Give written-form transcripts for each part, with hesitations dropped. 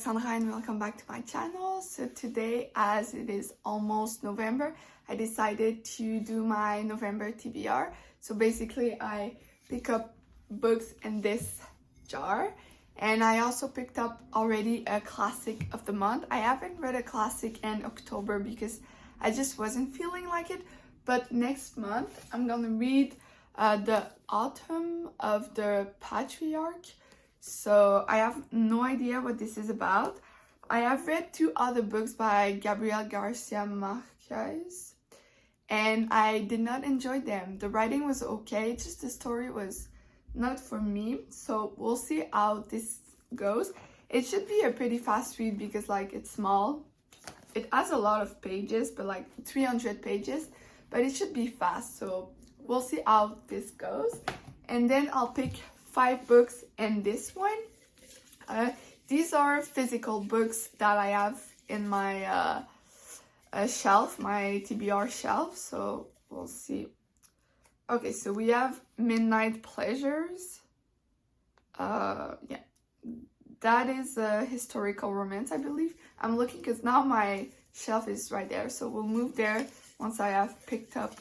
Alexandra and welcome back to my channel. So today, as it is almost November, I decided to do my November TBR. So basically I pick up books in this jar, and I also picked up already a classic of the month. I haven't read a classic in October because I just wasn't feeling like it, but next month I'm gonna read The Autumn of the Patriarch. So I have no idea what this is about. I have read two other books by Gabriel Garcia Marquez and I did not enjoy them. The writing was okay, just the story was not for me. So we'll see how this goes. It should be a pretty fast read because like it's small. It has a lot of pages, but like 300 pages, but it should be fast. So we'll see how this goes. And then I'll pick 5 books in this one. These are physical books that I have in my shelf, my TBR shelf, so we'll see. Okay, so we have Midnight Pleasures. Yeah, that is a historical romance, I believe. I'm looking because now my shelf is right there, so we'll move there once I have picked up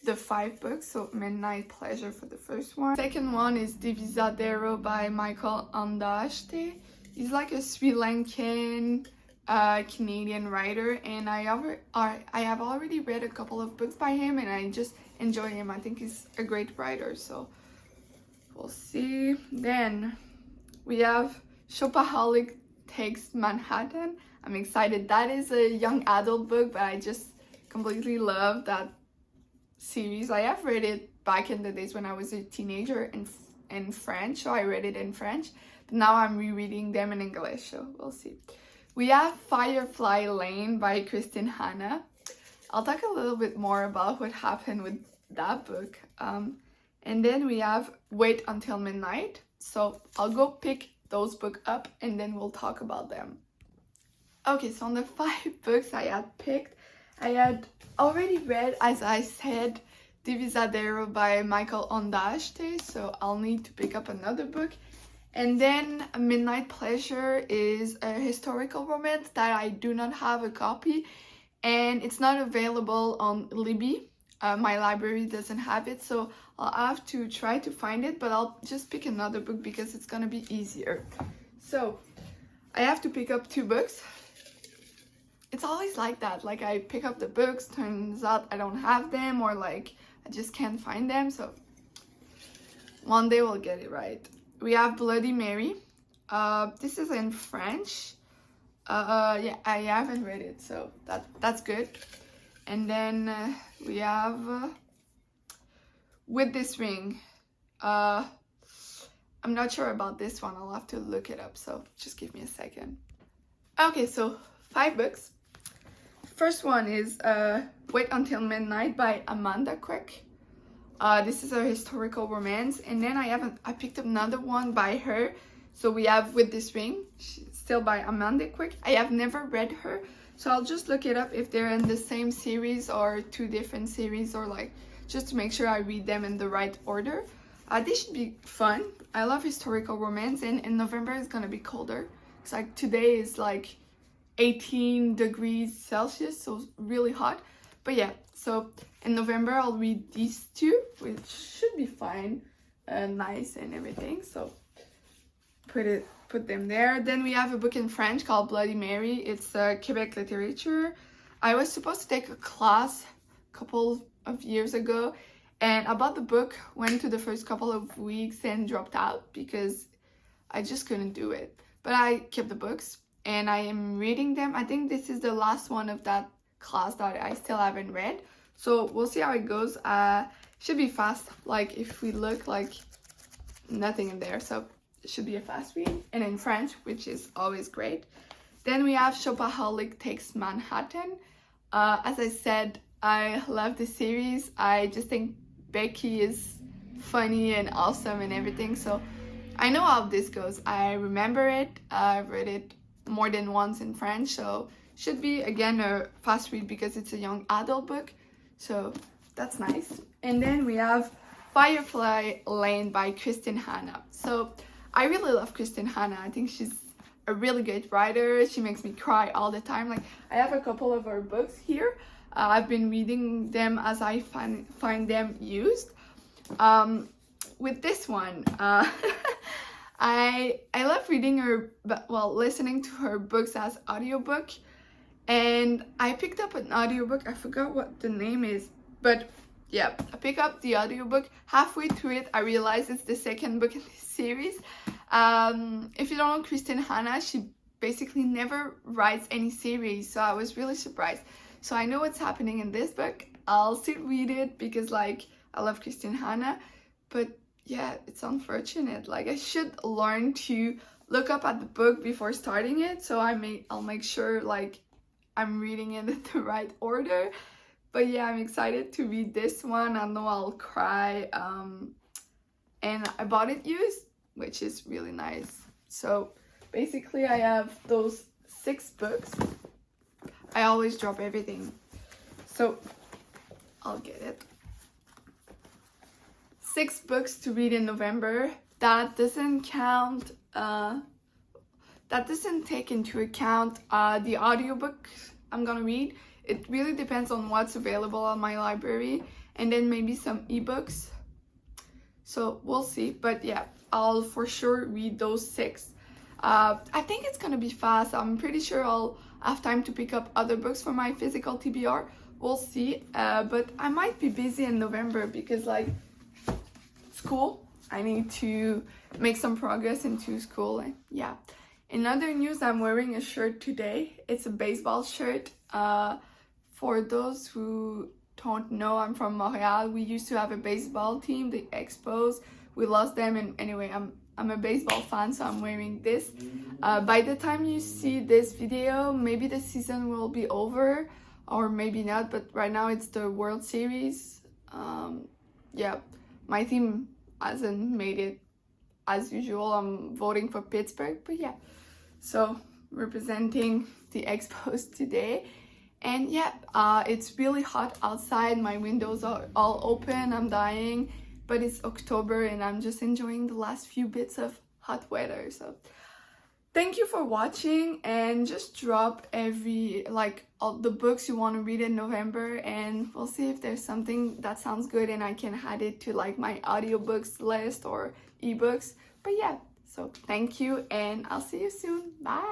the 5 books. So Midnight Pleasure for the first one. Second one is Divisadero by Michael Ondaatje. He's like a Sri Lankan Canadian writer, and I have already read a couple of books by him and I just enjoy him. I think he's a great writer, so we'll see. Then we have Shopaholic Takes Manhattan. I'm excited. That is a young adult book, but I just completely love that series. I have read it back in the days when I was a teenager in French, so I read it in French, but now I'm rereading them in English, so we'll see. We have Firefly Lane by Kristen Hanna. I'll talk a little bit more about what happened with that book. And then we have Wait Until Midnight. So I'll go pick those books up and then we'll talk about them. Okay, so on the 5 books I had picked, I had already read, as I said, Divisadero by Michael Ondaatje, so I'll need to pick up another book. And then Midnight Pleasure is a historical romance that I do not have a copy, and it's not available on Libby. My library doesn't have it, so I'll have to try to find it, but I'll just pick another book because it's gonna be easier. So I have to pick up 2 books. It's always like that, like I pick up the books, turns out I don't have them, or like I just can't find them, so one day we'll get it right. We have Bloody Mary. This is in French. Yeah, I haven't read it, so that's good. And then we have With This Ring. I'm not sure about this one, I'll have to look it up, so just give me a second. Okay, so 5 books. First one is Wait Until Midnight by Amanda Quick. This is a historical romance, and then I picked up another one by her. So we have With This Ring, still by Amanda Quick. I have never read her, so I'll just look it up if they're in the same series or 2 different series, or like just to make sure I read them in the right order. They should be fun. I love historical romance, and in November it's gonna be colder. It's like today is like 18 degrees Celsius, so really hot. But yeah, so in November I'll read these 2, which should be fine, nice and everything, so put them there. Then we have a book in French called Bloody Mary. It's Quebec literature. I was supposed to take a class a couple of years ago, and I bought the book, went to the first couple of weeks and dropped out because I just couldn't do it. But I kept the books and I am reading them. I think this is the last one of that class that I still haven't read, so we'll see how it goes. Should be fast, like if we look, like nothing in there, so it should be a fast read, and in French, which is always great. Then we have Shopaholic Takes Manhattan. As I said, I love the series. I just think Becky is funny and awesome and everything, so I know how this goes. I remember it. I've read it more than once in French, so should be again a fast read because it's a young adult book, so that's nice. And then we have Firefly Lane by Kristen Hanna. So I really love Kristen Hanna. I think she's a really good writer. She makes me cry all the time. Like, I have a couple of her books here. I've been reading them as I find them used. With this one, I love reading her, well, listening to her books as audiobook. And I picked up an audiobook. I forgot what the name is, but yeah, I picked up the audiobook. Halfway through it, I realized it's the second book in this series. If you don't know Christine Hanna, she basically never writes any series, so I was really surprised. So I know what's happening in this book. I'll still read it because, like, I love Christine Hanna, but yeah, it's unfortunate. Like, I should learn to look up at the book before starting it, so I'll make sure, like, I'm reading it in the right order. But yeah, I'm excited to read this one. I know I'll cry. And I bought it used, which is really nice. So basically I have those 6 books. I always drop everything, so I'll get it. 6 books to read in November. That doesn't count, that doesn't take into account the audiobook I'm gonna read. It really depends on what's available on my library, and then maybe some ebooks. So we'll see, but yeah, I'll for sure read those 6. I think it's gonna be fast. I'm pretty sure I'll have time to pick up other books for my physical TBR. We'll see, but I might be busy in November because, like, school, I need to make some progress into school. And yeah, in other news, I'm wearing a shirt today. It's a baseball shirt. For those who don't know, I'm from Montreal. We used to have a baseball team, the Expos. We lost them, and anyway, I'm a baseball fan, so I'm wearing this. By the time you see this video, maybe the season will be over, or maybe not, but right now it's the World Series. Yeah, my team hasn't made it as usual. I'm voting for Pittsburgh, but yeah, so representing the Expos today. And yeah, it's really hot outside. My windows are all open. I'm dying, but it's October and I'm just enjoying the last few bits of hot weather. So thank you for watching, and just drop all the books you want to read in November, and we'll see if there's something that sounds good and I can add it to, like, my audiobooks list or ebooks. But yeah, so thank you, and I'll see you soon. Bye.